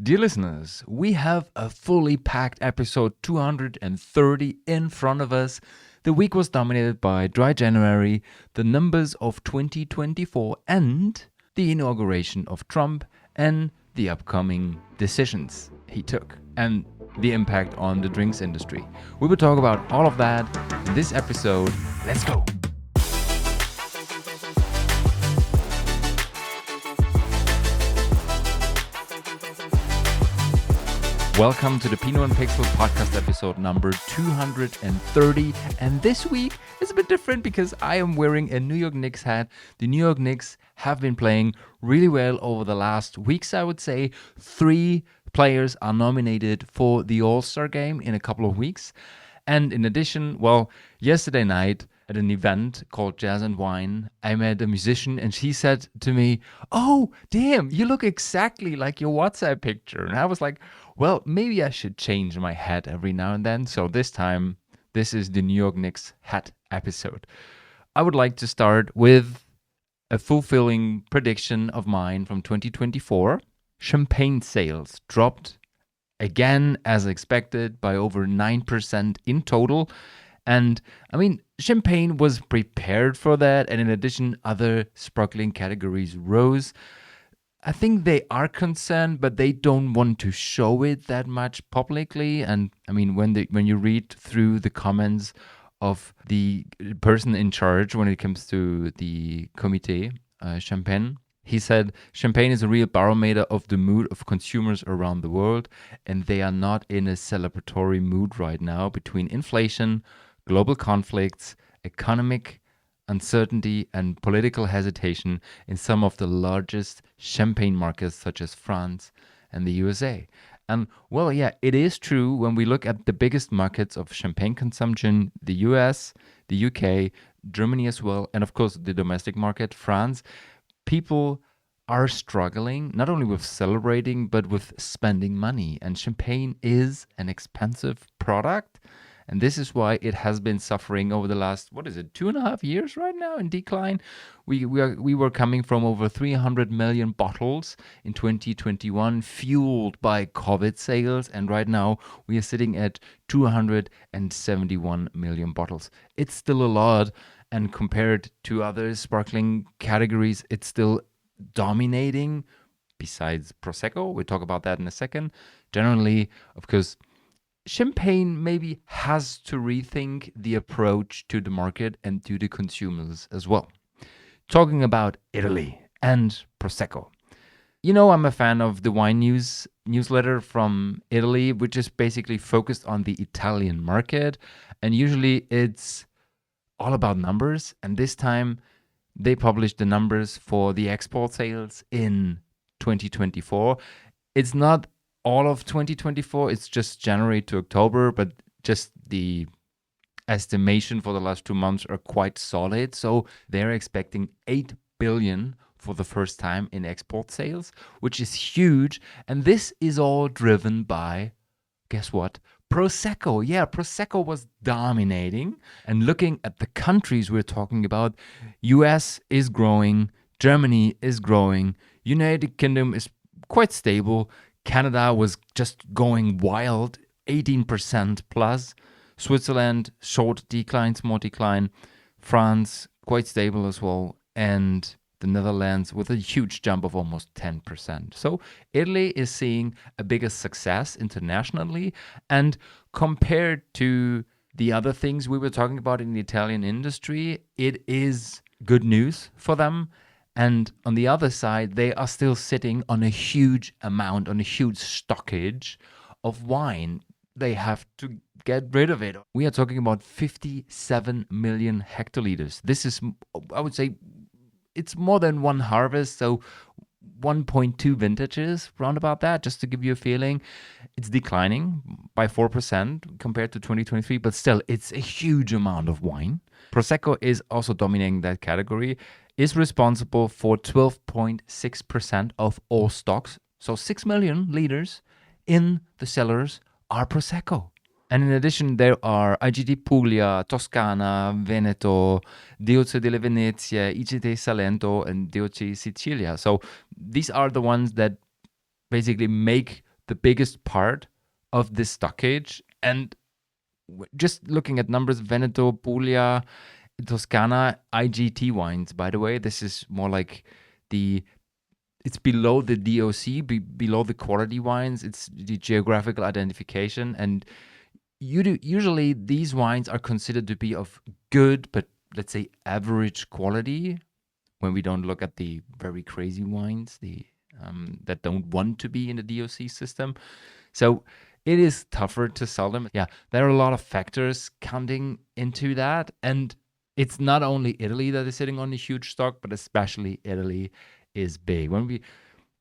Dear listeners, we have a fully packed episode 230 in front of us. The week was dominated by Dry January, the numbers of 2024, and the inauguration of Trump and the upcoming decisions he took and the impact on the drinks industry. We will talk about all of that in this episode. Let's go! Welcome to the Pinot and Pixel podcast episode number 230. And this week is a bit different because I am wearing a New York Knicks hat. The New York Knicks have been playing really well over the last weeks, I would say. 3 players are nominated for the All-Star game in a couple of weeks. And in addition, yesterday night at an event called Jazz and Wine, I met a musician and she said to me, "Oh, damn, you look exactly like your WhatsApp picture." And I was like, well, maybe I should change my hat every now and then. So this time, this is the New York Knicks hat episode. I would like to start with a fulfilling prediction of mine from 2024. Champagne sales dropped again, as expected, by over 9% in total. And I mean, champagne was prepared for that. And in addition, other sparkling categories rose. I think they are concerned, but they don't want to show it that much publicly. And I mean, when you read through the comments of the person in charge when it comes to the Comité Champagne, he said, "Champagne is a real barometer of the mood of consumers around the world, and they are not in a celebratory mood right now between inflation, global conflicts, economic uncertainty and political hesitation in some of the largest champagne markets such as France and the USA." And it is true when we look at the biggest markets of champagne consumption, the US, the UK, Germany as well, and of course the domestic market, France, people are struggling not only with celebrating but with spending money. And champagne is an expensive product. And this is why it has been suffering over the last, 2.5 years right now in decline. We were coming from over 300 million bottles in 2021, fueled by COVID sales. And right now we are sitting at 271 million bottles. It's still a lot. And compared to other sparkling categories, it's still dominating. Besides Prosecco, we'll talk about that in a second. Generally, of course, champagne maybe has to rethink the approach to the market and to the consumers as well. Talking about Italy and Prosecco. You know, I'm a fan of the wine newsletter from Italy, which is basically focused on the Italian market. And usually it's all about numbers. And this time they published the numbers for the export sales in 2024. It's not all of 2024, it's just January to October, but just the estimation for the last 2 months are quite solid. So they're expecting 8 billion for the first time in export sales, which is huge. And this is all driven by, guess what? Prosecco. Yeah, Prosecco was dominating. And looking at the countries we're talking about, US is growing, Germany is growing, United Kingdom is quite stable, Canada was just going wild, 18% plus. Switzerland, short decline, small decline. France, quite stable as well. And the Netherlands with a huge jump of almost 10%. So Italy is seeing a bigger success internationally. And compared to the other things we were talking about in the Italian industry, it is good news for them. And on the other side, they are still sitting on a huge amount, on a huge stockage of wine. They have to get rid of it. We are talking about 57 million hectoliters. This is, I would say, it's more than one harvest, so 1.2 vintages, round about that, just to give you a feeling. It's declining by 4% compared to 2023, but still, it's a huge amount of wine. Prosecco is also dominating that category, is responsible for 12.6% of all stocks. So 6 million liters in the cellars are Prosecco. And in addition, there are IGT Puglia, Toscana, Veneto, DOC delle Venezie, IGT Salento, and DOC Sicilia. So these are the ones that basically make the biggest part of this stockage. And just looking at numbers, Veneto, Puglia, Toscana, IGT wines, by the way, this is more like it's below the DOC, below the quality wines. It's the geographical identification. And usually these wines are considered to be of good, but let's say average quality, when we don't look at the very crazy wines, that don't want to be in the DOC system. So it is tougher to sell them. Yeah, there are a lot of factors counting into that. And it's not only Italy that is sitting on a huge stock, but especially Italy is big. When we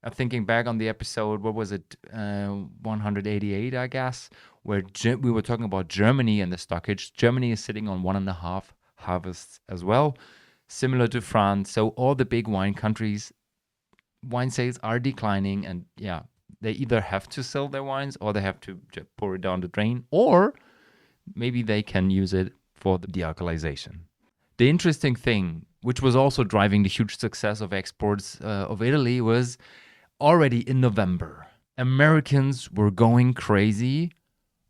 are thinking back on the episode, what was it, 188, I guess, where we were talking about Germany and the stockage. Germany is sitting on 1.5 harvests as well, similar to France. So all the big wine countries, wine sales are declining, and yeah, they either have to sell their wines or they have to pour it down the drain, or maybe they can use it for the dealcoholization. The interesting thing, which was also driving the huge success of exports of Italy, was already in November, Americans were going crazy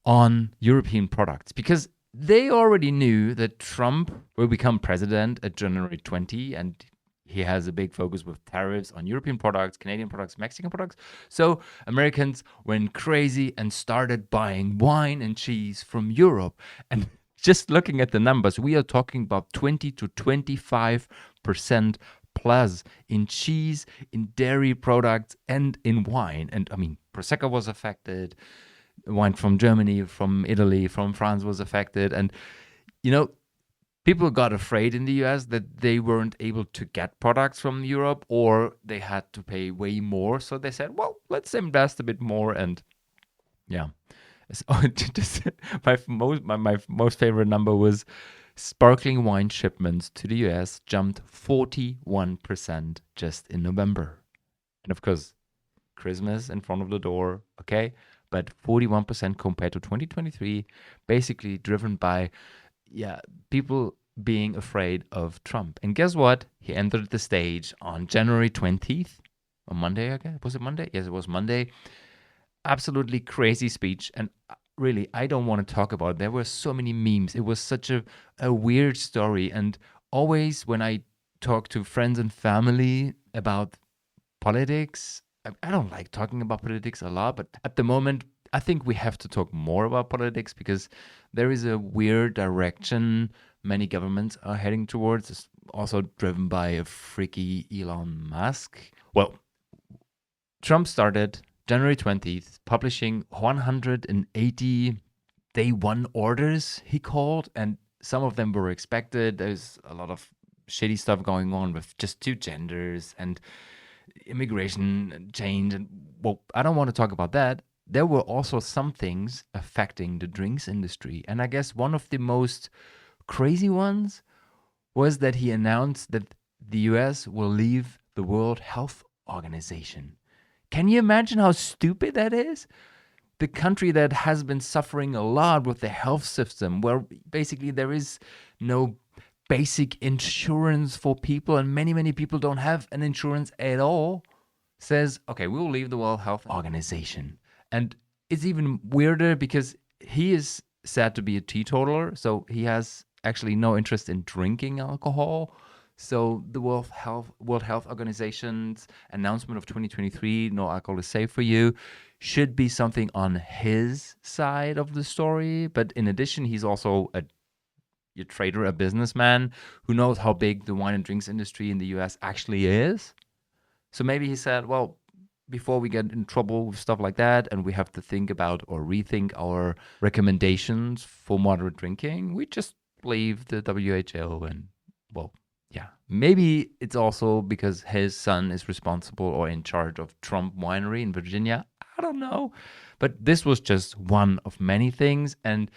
on European products because they already knew that Trump will become president at January 20, and he has a big focus with tariffs on European products, Canadian products, Mexican products. So Americans went crazy and started buying wine and cheese from Europe. And just looking at the numbers, we are talking about 20 to 25% plus in cheese, in dairy products, and in wine. And I mean, Prosecco was affected. Wine from Germany, from Italy, from France was affected. And, people got afraid in the US that they weren't able to get products from Europe, or they had to pay way more. So they said, well, let's invest a bit more. And yeah. So just my most favorite number was sparkling wine shipments to the US jumped 41% just in November. And of course, Christmas in front of the door, okay? But 41% compared to 2023, basically driven by, people being afraid of Trump. And guess what? He entered the stage on January 20th, on Monday, okay? Was it Monday? Yes, it was Monday. Absolutely crazy speech. And really, I don't want to talk about it. There were so many memes. It was such a weird story. And always when I talk to friends and family about politics, I don't like talking about politics a lot, but at the moment, I think we have to talk more about politics because there is a weird direction many governments are heading towards. It's also driven by a freaky Elon Musk. Well, Trump started January 20th, publishing 180 day one orders, he called, and some of them were expected. There's a lot of shitty stuff going on with just two genders and immigration change. And well, I don't want to talk about that. There were also some things affecting the drinks industry. And I guess one of the most crazy ones was that he announced that the US will leave the World Health Organization. Can you imagine how stupid that is? The country that has been suffering a lot with the health system, where basically there is no basic insurance for people, and many people don't have an insurance at all, says, okay, we will leave the World Health Organization. And it's even weirder because he is said to be a teetotaler, so he has actually no interest in drinking alcohol. So the World Health Organization's announcement of 2023, no alcohol is safe for you, should be something on his side of the story. But in addition, he's also a trader, a businessman who knows how big the wine and drinks industry in the US actually is. So maybe he said, well, before we get in trouble with stuff like that and we have to think about or rethink our recommendations for moderate drinking, we just leave the WHO. And well, yeah, maybe it's also because his son is responsible or in charge of Trump Winery in Virginia. I don't know. But this was just one of many things. And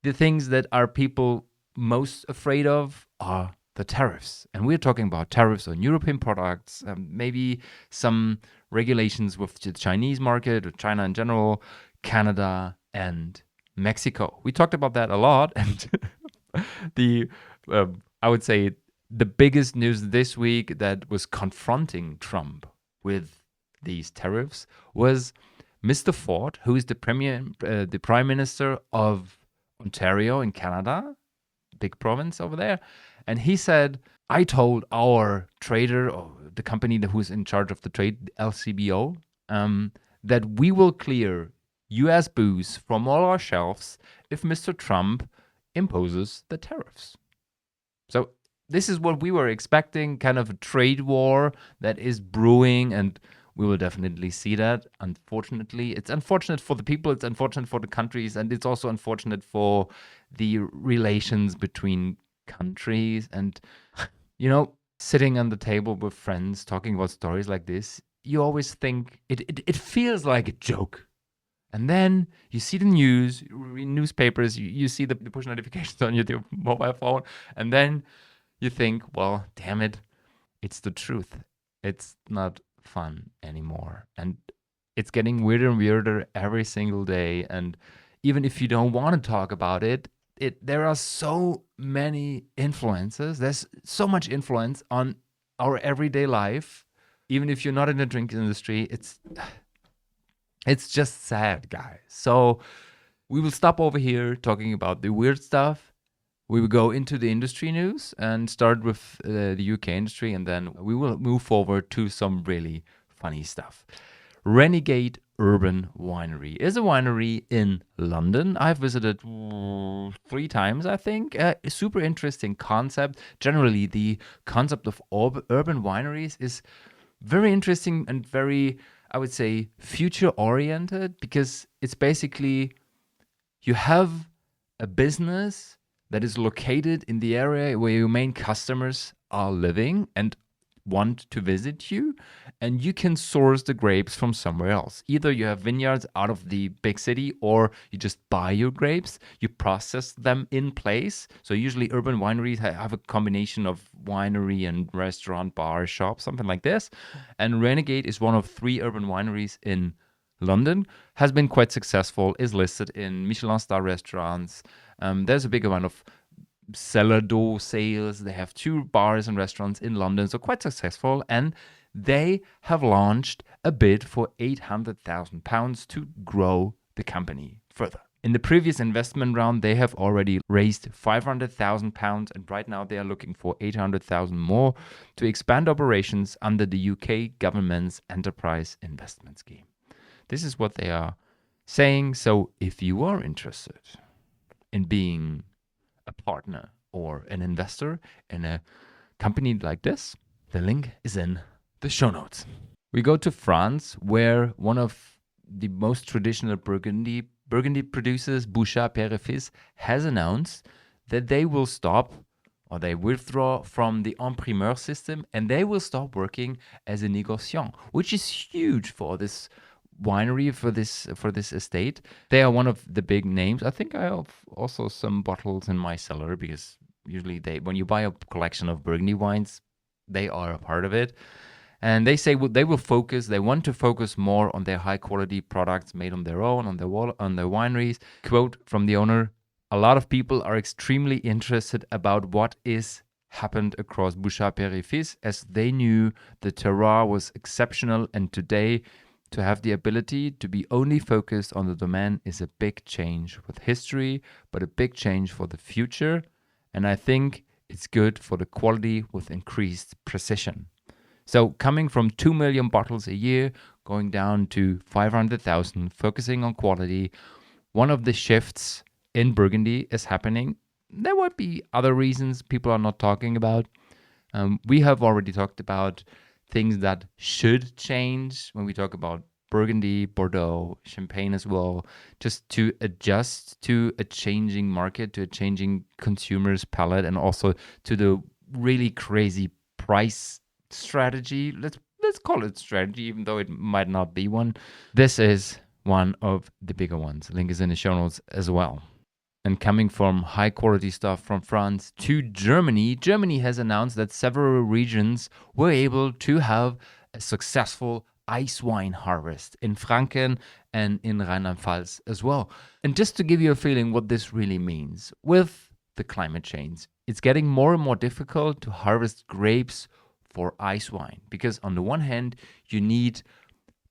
the things that are people most afraid of are the tariffs. And we're talking about tariffs on European products, maybe some regulations with the Chinese market, with China in general, Canada, and Mexico. We talked about that a lot. And I would say the biggest news this week that was confronting Trump with these tariffs was Mr. Ford, who is the the prime minister of Ontario in Canada, big province over there, and he said, I told our trader, or the company who's in charge of the trade, LCBO, that we will clear US booze from all our shelves if Mr. Trump imposes the tariffs. So this is what we were expecting, kind of a trade war that is brewing, and we will definitely see that. Unfortunately, it's unfortunate for the people, it's unfortunate for the countries, and it's also unfortunate for the relations between countries. And, sitting on the table with friends talking about stories like this, you always think it feels like a joke. And then you see the news, you read newspapers, you see the push notifications on your mobile phone, and then you think, well, damn it, it's the truth. It's not fun anymore. And it's getting weirder and weirder every single day. And even if you don't want to talk about it, there are so many influences. There's so much influence on our everyday life. Even if you're not in the drink industry, it's just sad, guys. So we will stop over here talking about the weird stuff. We will go into the industry news and start with the UK industry, and then we will move forward to some really funny stuff. Renegade Urban Winery is a winery in London. I've visited 3 times, I think. A super interesting concept. Generally, the concept of urban wineries is very interesting and very, I would say, future-oriented, because it's basically you have a business that is located in the area where your main customers are living and want to visit you, and you can source the grapes from somewhere else. Either you have vineyards out of the big city, or you just buy your grapes, you process them in place. So usually urban wineries have a combination of winery and restaurant, bar, shop, something like this. And Renegade is one of 3 urban wineries in London, has been quite successful, is listed in Michelin star restaurants. There's a big amount of cellar door sales. They have 2 bars and restaurants in London, so quite successful. And they have launched a bid for £800,000 to grow the company further. In the previous investment round, they have already raised £500,000, and right now they are looking for £800,000 more to expand operations under the UK government's enterprise investment scheme. This is what they are saying. So if you are interested in being a partner or an investor in a company like this, the link is in the show notes. We go to France, where one of the most traditional Burgundy producers, Bouchard, has announced that they will stop, or they withdraw from the primeur system, and they will stop working as a negociant, which is huge for this winery, for this estate. They are one of the big names. I think I have also some bottles in my cellar, because usually when you buy a collection of Burgundy wines, they are a part of it. And they say they want to focus more on their high quality products made on their own, on their wineries. Quote from the owner: "A lot of people are extremely interested about what is happened across Bouchard Père-et-Fils, as they knew the terroir was exceptional, and today to have the ability to be only focused on the domain is a big change with history, but a big change for the future. And I think it's good for the quality with increased precision." So coming from 2 million bottles a year, going down to 500,000, focusing on quality, one of the shifts in Burgundy is happening. There might be other reasons people are not talking about. We have already talked about things that should change when we talk about Burgundy, Bordeaux, Champagne as well, just to adjust to a changing market, to a changing consumer's palate, and also to the really crazy price strategy. Let's call it strategy, even though it might not be one. This is one of the bigger ones. Link is in the show notes as well. And coming from high quality stuff from France to Germany, Germany has announced that several regions were able to have a successful ice wine harvest in Franken and in Rheinland-Pfalz as well. And just to give you a feeling what this really means, with the climate change, it's getting more and more difficult to harvest grapes for ice wine, because on the one hand, you need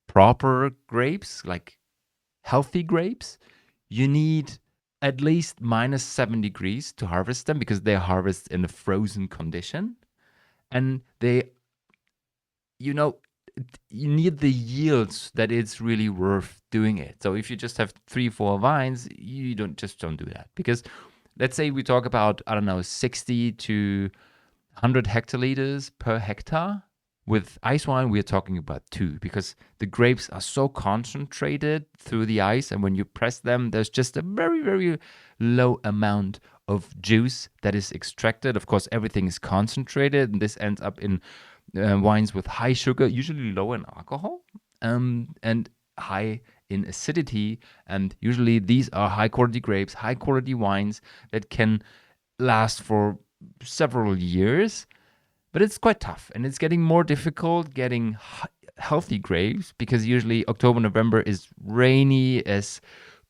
proper grapes, like healthy grapes, you need at least -7 degrees to harvest them because they harvest in a frozen condition. And you know, you need the yields that it's really worth doing it. So if you just have 3, 4 vines, you don't do that. Because let's say we talk about, I don't know, 60 to 100 hectoliters per hectare. With ice wine, we're talking about 2 because the grapes are so concentrated through the ice. And when you press them, there's just a very, very low amount of juice that is extracted. Of course, everything is concentrated, and this ends up in wines with high sugar, usually low in alcohol, and high in acidity. And usually these are high quality grapes, high quality wines that can last for several years. But it's quite tough, and it's getting more difficult getting healthy grapes because usually October, November is rainy, as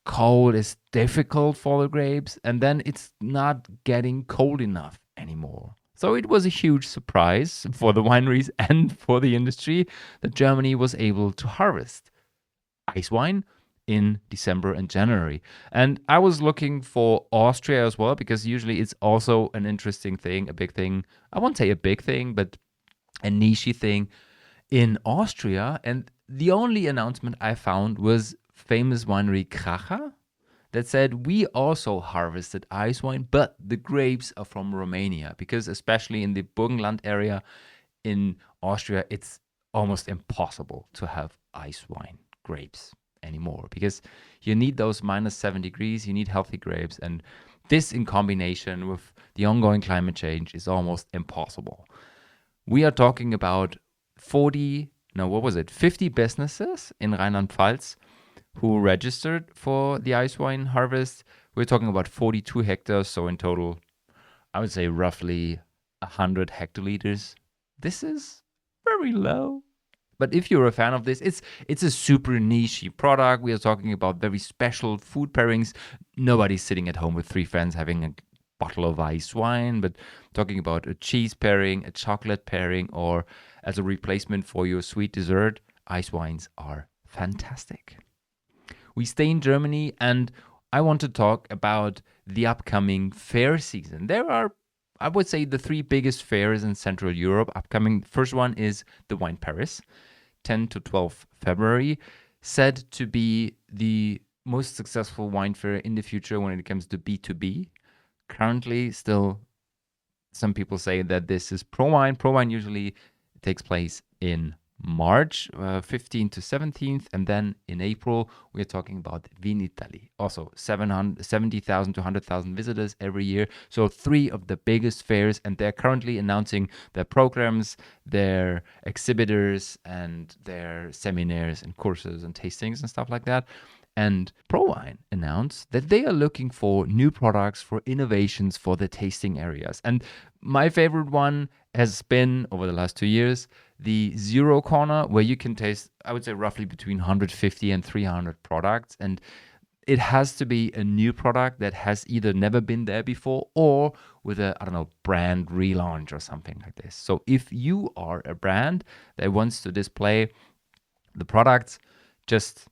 cold, as difficult for the grapes, and then it's not getting cold enough anymore. So it was a huge surprise for the wineries and for the industry that Germany was able to harvest ice wine in December and January. And I was looking for Austria as well because usually it's also an interesting thing, a big thing. I won't say a big thing, but a niche thing in Austria. And the only announcement I found was famous winery Kracher that said we also harvested ice wine, but the grapes are from Romania because especially in the Burgenland area in Austria, it's almost impossible to have ice wine grapes anymore because you need those -7 degrees, you need healthy grapes, and this in combination with the ongoing climate change is almost impossible. We are talking about 50 businesses in Rheinland-Pfalz who registered for the ice wine harvest. We're talking about 42 hectares, so in total, I would say roughly 100 hectoliters. This is very low. But if you're a fan of this, it's a super niche product. We are talking about very special food pairings. Nobody's sitting at home with 3 friends having a bottle of ice wine, but talking about a cheese pairing, a chocolate pairing, or as a replacement for your sweet dessert, ice wines are fantastic. We stay in Germany, and I want to talk about the upcoming fair season. There are, I would say, the 3 biggest fairs in Central Europe upcoming. First one is the Wine Paris, 10 to 12 February, said to be the most successful wine fair in the future when it comes to B2B. Currently, still, some people say that this is ProWein. ProWein usually takes place in March 15th to 17th, and then in April we're talking about Vinitaly, also 70,000 to 100,000 visitors every year. So 3 of the biggest fairs, and they're currently announcing their programs, their exhibitors, and their seminars and courses and tastings and stuff like that. And ProWein announced that they are looking for new products, for innovations for the tasting areas. And my favorite one has been, over the last 2 years, the Zero Corner, where you can taste, I would say, roughly between 150 and 300 products. And it has to be a new product that has either never been there before or with a, I don't know, brand relaunch or something like this. So if you are a brand that wants to display the products, just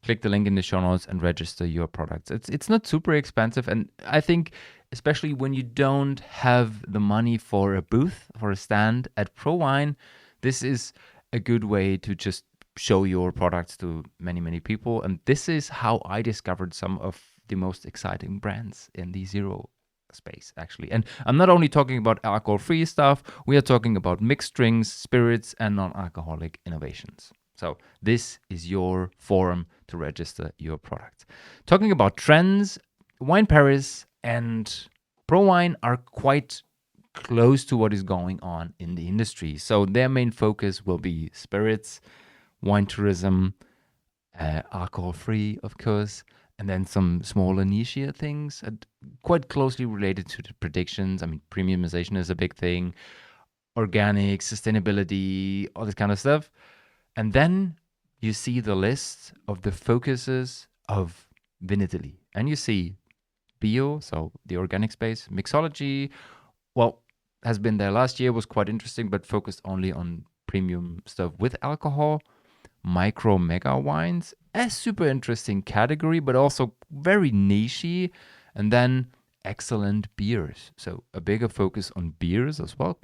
click the link in the show notes and register your products. It's not super expensive. And I think, especially when you don't have the money for a booth, for a stand at ProWein, this is a good way to just show your products to many, many people. And this is how I discovered some of the most exciting brands in the zero space, actually. And I'm not only talking about alcohol-free stuff, we are talking about mixed drinks, spirits, and non-alcoholic innovations. So this is your forum to register your product. Talking about trends, Wine Paris and ProWein are quite close to what is going on in the industry. So their main focus will be spirits, wine tourism, alcohol-free, of course, and then some smaller niche things, quite closely related to the predictions. I mean, premiumization is a big thing, organic, sustainability, all this kind of stuff. And then you see the list of the focuses of Vinitaly. And you see bio, so the organic space, mixology, well, has been there last year, was quite interesting, but focused only on premium stuff with alcohol, micro mega wines, a super interesting category, but also very nichey. And then excellent beers. So a bigger focus on beers as well,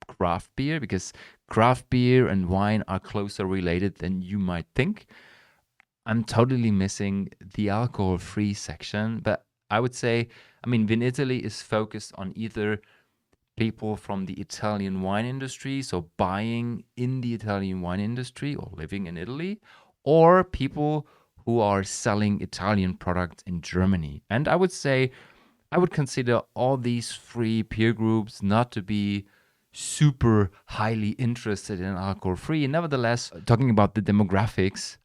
craft beer, because craft beer and wine are closer related than you might think. I'm totally missing the alcohol-free section, but I would say, Vinitaly is focused on either people from the Italian wine industry, so buying in the Italian wine industry or living in Italy, or people who are selling Italian products in Germany. And I would say I would consider all these three peer groups not to be super highly interested in alcohol free. Nevertheless, talking about the demographics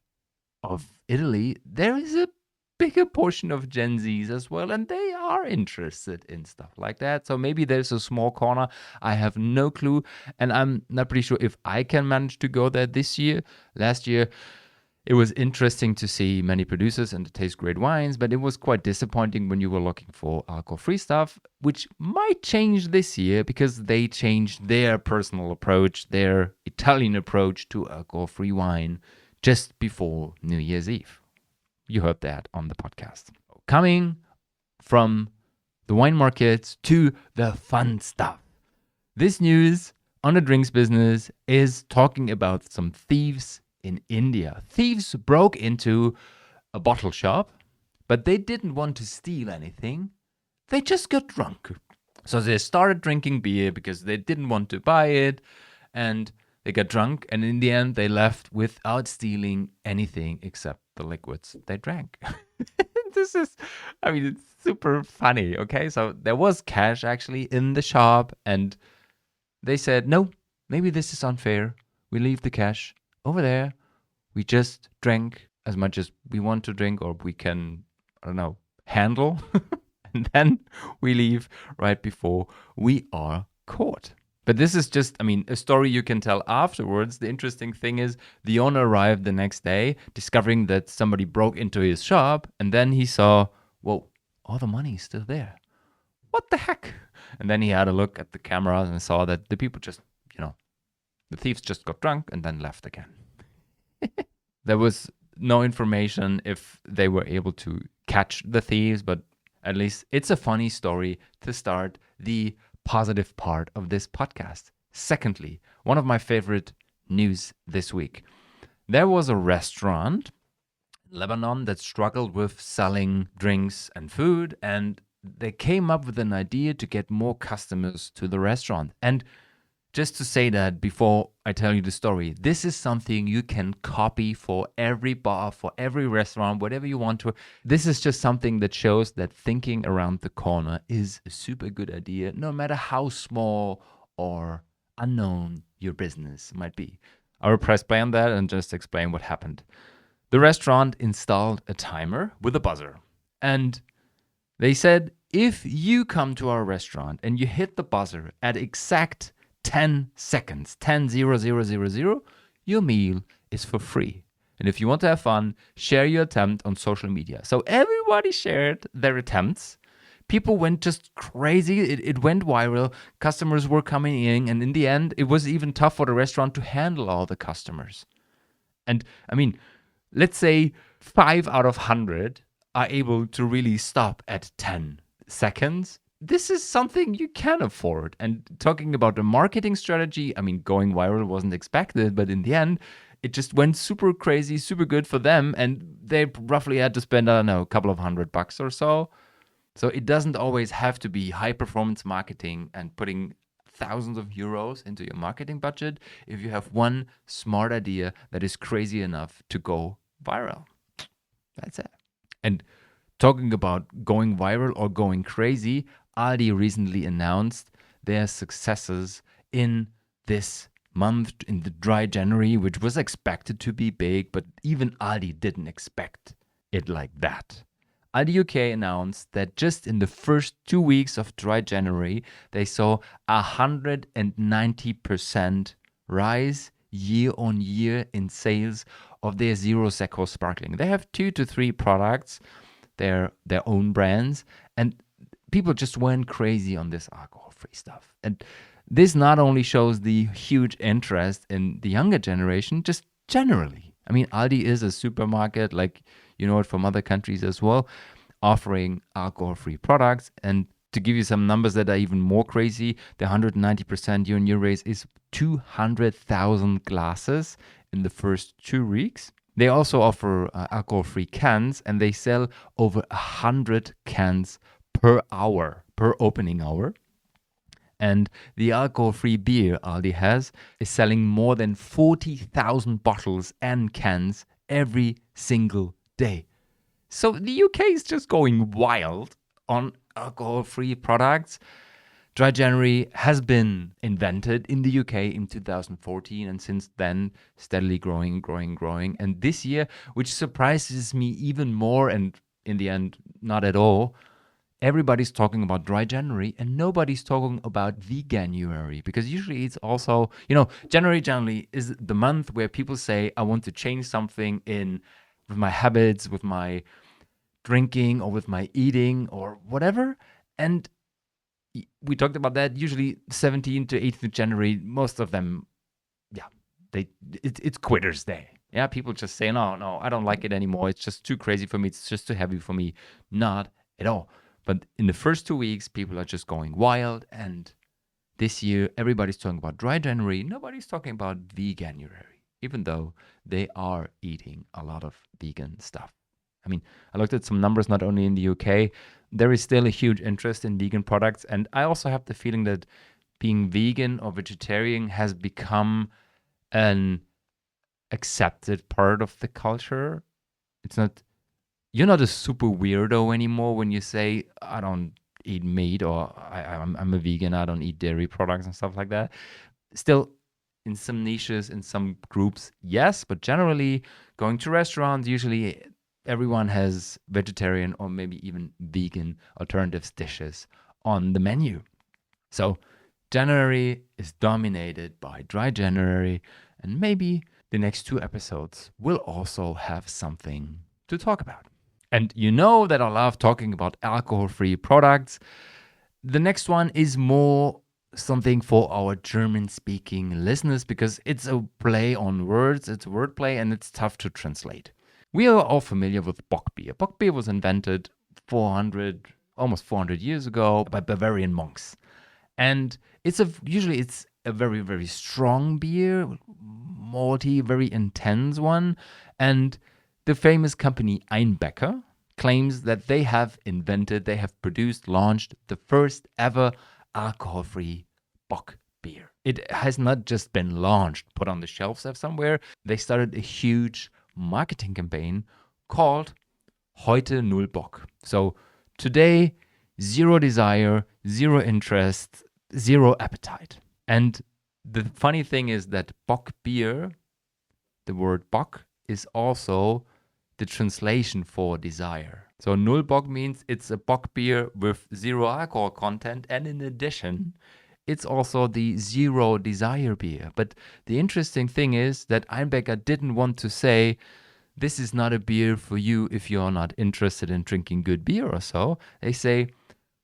of Italy, there is a bigger portion of Gen Zs as well, and they are interested in stuff like that. So maybe there's a small corner. I have no clue, and I'm not pretty sure if I can manage to go there this year. Last year, it was interesting to see many producers and to taste great wines, but it was quite disappointing when you were looking for alcohol-free stuff, which might change this year because they changed their personal approach, their Italian approach to alcohol-free wine just before New Year's Eve. You heard that on the podcast. Coming from the wine markets to the fun stuff. This news on the drinks business is talking about some thieves in India. Thieves broke into a bottle shop, but they didn't want to steal anything. They just got drunk. So they started drinking beer because they didn't want to buy it, and they got drunk, and in the end they left without stealing anything except the liquids they drank. This is, it's super funny, okay? So there was cash actually in the shop, and they said, no, maybe this is unfair. We leave the cash over there. We just drank as much as we want to drink, or we can, handle. And then we leave right before we are caught. But this is just, a story you can tell afterwards. The interesting thing is the owner arrived the next day, discovering that somebody broke into his shop, and then he saw, whoa, all the money is still there. What the heck? And then he had a look at the cameras and saw that the people just, the thieves just got drunk and then left again. There was no information if they were able to catch the thieves, but at least it's a funny story to start the positive part of this podcast. Secondly, one of my favorite news this week. There was a restaurant in Lebanon that struggled with selling drinks and food, and they came up with an idea to get more customers to the restaurant. And just to say that before I tell you the story, this is something you can copy for every bar, for every restaurant, whatever you want to. This is just something that shows that thinking around the corner is a super good idea, no matter how small or unknown your business might be. I will press play on that and just explain what happened. The restaurant installed a timer with a buzzer. And they said, if you come to our restaurant and you hit the buzzer at exact 10 seconds, 10:00:00, your meal is for free. And if you want to have fun, share your attempt on social media. So everybody shared their attempts. People went just crazy. It went viral. Customers were coming in. And in the end, it was even tough for the restaurant to handle all the customers. And let's say 5 out of 100 are able to really stop at 10 seconds. This is something you can afford. And talking about the marketing strategy, going viral wasn't expected, but in the end, it just went super crazy, super good for them. And they roughly had to spend, a couple of $100 or so. So it doesn't always have to be high performance marketing and putting thousands of euros into your marketing budget if you have one smart idea that is crazy enough to go viral. That's it. And talking about going viral or going crazy, Aldi recently announced their successes in this month, in the dry January, which was expected to be big, but even Aldi didn't expect it like that. Aldi UK announced that just in the first 2 weeks of dry January, they saw 190% rise year on year in sales of their Zero Secco sparkling. They have 2 to 3 products, their own brands, and people just went crazy on this alcohol-free stuff. And this not only shows the huge interest in the younger generation, just generally. I mean, Aldi is a supermarket, like you know it from other countries as well, offering alcohol-free products. And to give you some numbers that are even more crazy, the 190% year-on-year raise is 200,000 glasses in the first 2 weeks. They also offer alcohol-free cans, and they sell over 100 cans per hour, per opening hour. And the alcohol-free beer Aldi has is selling more than 40,000 bottles and cans every single day. So the UK is just going wild on alcohol-free products. Dry January has been invented in the UK in 2014, and since then steadily growing. And this year, which surprises me even more, and in the end, not at all, everybody's talking about Dry January and nobody's talking about Veganuary, because usually it's also, January generally is the month where people say, I want to change something with my habits, with my drinking, or with my eating, or whatever. And we talked about that. Usually 17th to 18th of January, most of them, it's Quitters Day. Yeah, people just say, no, I don't like it anymore. It's just too crazy for me. It's just too heavy for me. Not at all. But in the first 2 weeks, people are just going wild. And this year, everybody's talking about Dry January. Nobody's talking about Veganuary, even though they are eating a lot of vegan stuff. I mean, I looked at some numbers not only in the UK. There is still a huge interest in vegan products. And I also have the feeling that being vegan or vegetarian has become an accepted part of the culture. You're not a super weirdo anymore when you say, I don't eat meat, or I'm a vegan, I don't eat dairy products and stuff like that. Still, in some niches, in some groups, yes, but generally, going to restaurants, usually everyone has vegetarian or maybe even vegan alternatives dishes on the menu. So January is dominated by Dry January, and maybe the next 2 episodes will also have something to talk about. And you know that I love talking about alcohol-free products. The next one is more something for our German-speaking listeners, because it's a play on words, it's wordplay, and it's tough to translate. We are all familiar with Bock beer. Bock beer was invented almost 400 years ago by Bavarian monks. And usually it's a very, very strong beer, malty, very intense one. And the famous company Einbecker claims that they have produced, launched the first ever alcohol-free Bock beer. It has not just been launched, put on the shelves somewhere. They started a huge marketing campaign called Heute Null Bock. So today, zero desire, zero interest, zero appetite. And the funny thing is that Bock beer, the word Bock, is also the translation for desire. So Null Bock means it's a Bock beer with zero alcohol content, and in addition, it's also the zero desire beer. But the interesting thing is that Einbecker didn't want to say, this is not a beer for you if you're not interested in drinking good beer or so. They say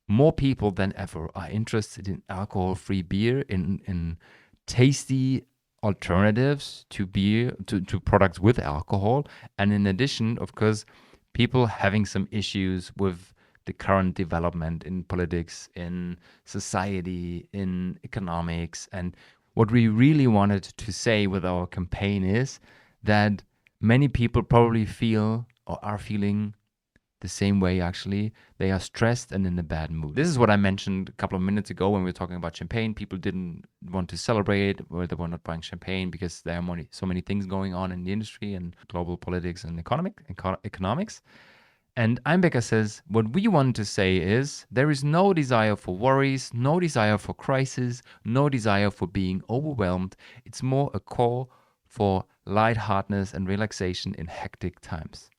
more people than ever are interested in alcohol-free beer, in tasty alternatives to beer, to products with alcohol. And in addition, of course, people having some issues with the current development in politics, in society, in economics. And what we really wanted to say with our campaign is that many people probably feel or are feeling the same way, actually. They are stressed and in a bad mood. This is what I mentioned a couple of minutes ago when we were talking about champagne. People didn't want to celebrate, or they were not buying champagne because there are so many things going on in the industry and global politics and economics. And Einbecker says, what we want to say is there is no desire for worries, no desire for crisis, no desire for being overwhelmed. It's more a call for lightheartedness and relaxation in hectic times.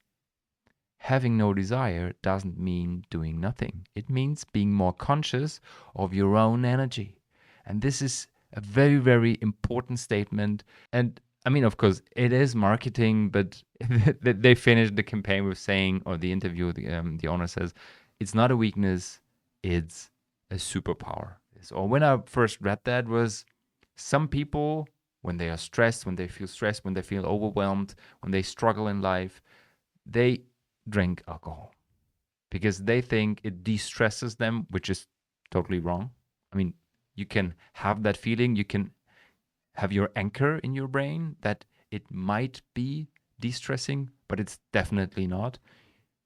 Having no desire doesn't mean doing nothing. It means being more conscious of your own energy. And this is a very, very important statement. And I mean, of course, it is marketing, but they finished the campaign with saying, or the interview, the owner says, it's not a weakness, it's a superpower. So when I first read that, was some people when they are stressed, when they feel overwhelmed, when they struggle in life, they drink alcohol because they think it de-stresses them, which is totally wrong. I mean, you can have that feeling, you can have your anchor in your brain that it might be de-stressing, but it's definitely not.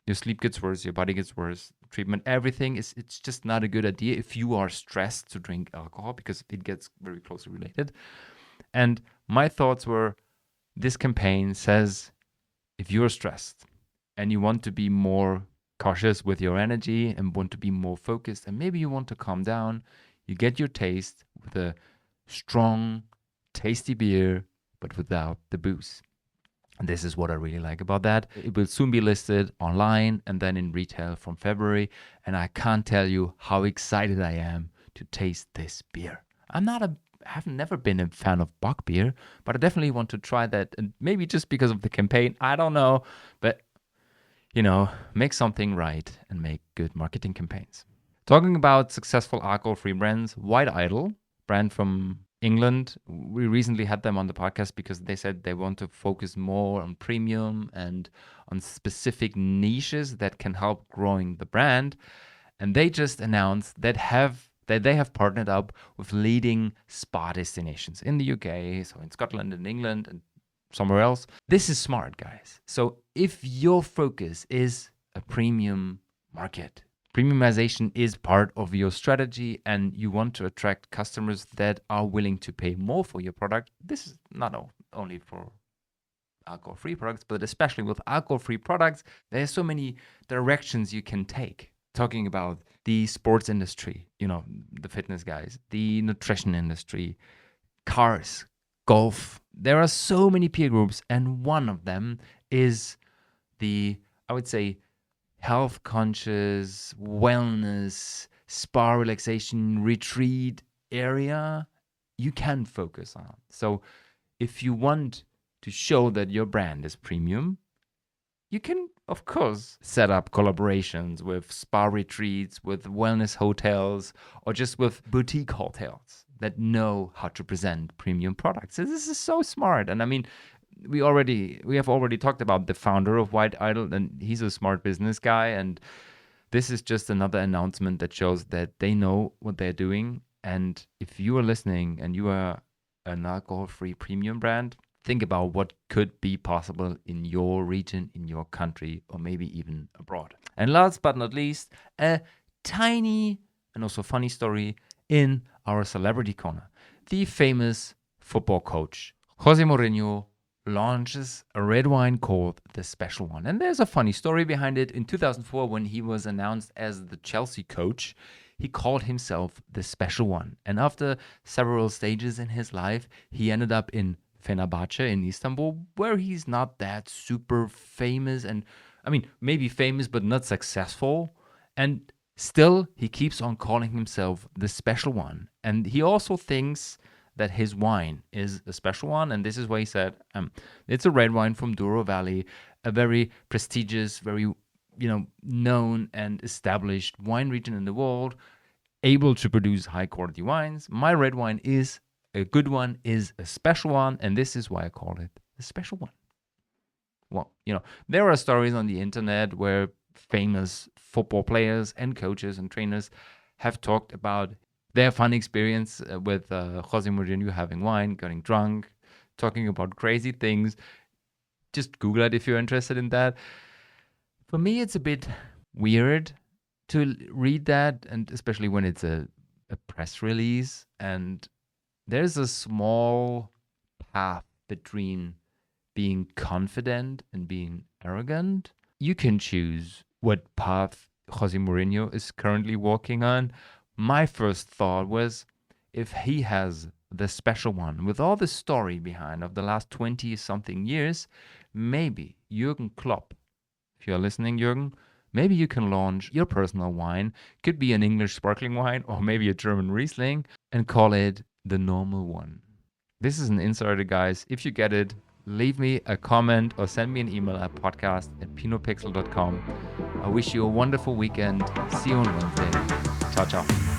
Your sleep gets worse, your body gets worse, treatment, everything it's just not a good idea if you are stressed to drink alcohol because it gets very closely related. And my thoughts were, this campaign says if you're stressed and you want to be more cautious with your energy and want to be more focused and maybe you want to calm down, you get your taste with a strong, tasty beer, but without the booze. And this is what I really like about that. It will soon be listed online and then in retail from February. And I can't tell you how excited I am to taste this beer. I've never been a fan of Bock beer, but I definitely want to try that. And maybe just because of the campaign, I don't know. But, make something right and make good marketing campaigns. Talking about successful alcohol-free brands, White Idol, brand from England, we recently had them on the podcast because they said they want to focus more on premium and on specific niches that can help growing the brand. And they just announced that they have partnered up with leading spa destinations in the UK, so in Scotland and England and somewhere else. This is smart, guys. So if your focus is a premium market, premiumization is part of your strategy and you want to attract customers that are willing to pay more for your product. This is not only for alcohol-free products, but especially with alcohol-free products, there's so many directions you can take. Talking about the sports industry, the fitness guys, the nutrition industry, cars, golf. There are so many peer groups, and one of them is I would say, health conscious, wellness, spa relaxation, retreat area you can focus on. So if you want to show that your brand is premium, you can, of course, set up collaborations with spa retreats, with wellness hotels, or just with boutique hotels that know how to present premium products. So this is so smart. And I mean, we have already talked about the founder of White Idol, and he's a smart business guy. And this is just another announcement that shows that they know what they're doing. And if you are listening and you are an alcohol-free premium brand, think about what could be possible in your region, in your country, or maybe even abroad. And last but not least, a tiny and also funny story in our celebrity corner. The famous football coach, Jose Mourinho, launches a red wine called the Special One. And there's a funny story behind it. In 2004, when he was announced as the Chelsea coach, he called himself the Special One. And after several stages in his life, he ended up in Fenerbahce in Istanbul, where he's not that super famous. And I mean, maybe famous, but not successful. And still, he keeps on calling himself the Special One. And he also thinks that his wine is a special one. And this is why he said, it's a red wine from Douro Valley, a very prestigious, very, known and established wine region in the world, able to produce high quality wines. My red wine is a good one, is a special one. And this is why I call it the Special One. Well, there are stories on the internet where famous football players and coaches and trainers have talked about their fun experience with Jose Mourinho having wine, getting drunk, talking about crazy things. Just Google it if you're interested in that. For me, it's a bit weird to read that, and especially when it's a press release. And there's a small path between being confident and being arrogant. You can choose what path Jose Mourinho is currently walking on. My first thought was, if he has the Special One with all the story behind of the last 20-something years, maybe Jürgen Klopp, if you're listening, Jürgen, maybe you can launch your personal wine. Could be an English sparkling wine or maybe a German Riesling and call it the normal one. This is an insider, guys. If you get it, leave me a comment or send me an email at podcast@pinotpixel.com. I wish you a wonderful weekend. See you on Wednesday. Ciao, ciao.